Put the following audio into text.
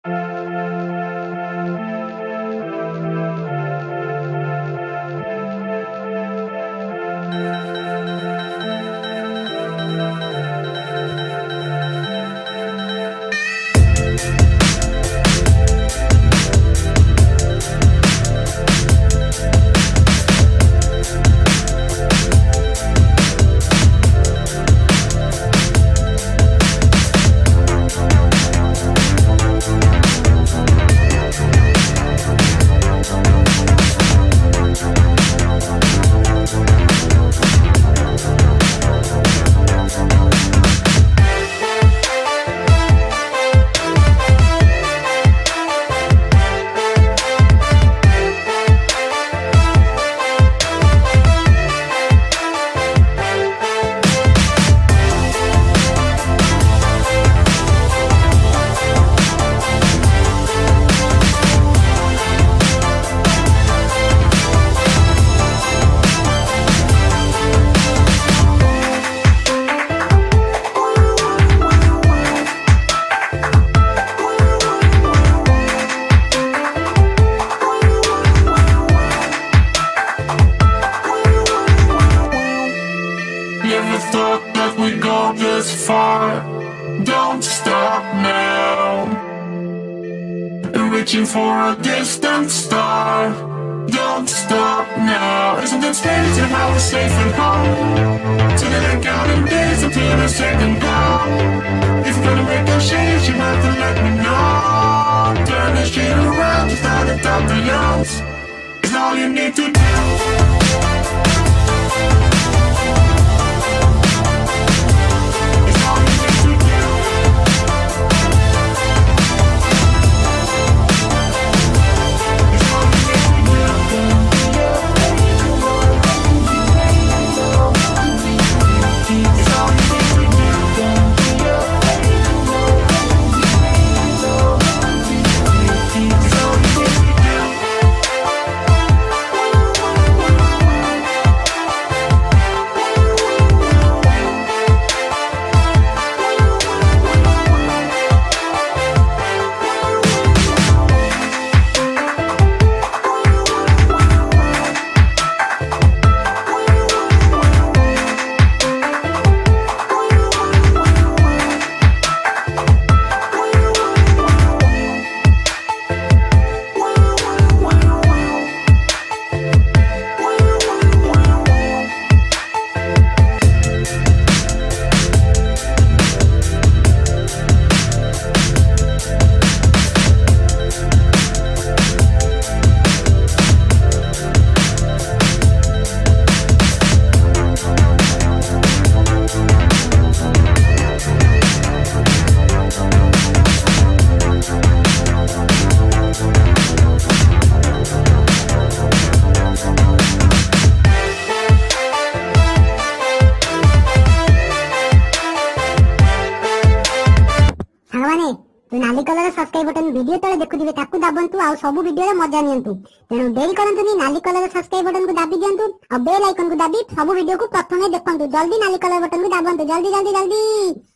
Never thought that we'd go this far. Don't stop now. Reaching for a distant star. Don't stop now. Isn't it strange how we're safe and home? So that I'm counting days until the second call. If you're gonna make a change, you have to let me know. Turn the shit around, just out the top of yours. It's all you need to do. तु नाली colour subscribe button video तले देखुथिबे ताकू दाबंतु आ सब video रे मजा नियंतु तेनु देरी करंतुनी नाली कलर सब्सक्राइब बटन को दाबी दियंतु आ बेल आइकन को दाबी सब वीडियो को प्रथमे देखंतु जल्दी नाली कलर बटन को दाबंतु जल्दी जल्दी जल्दी।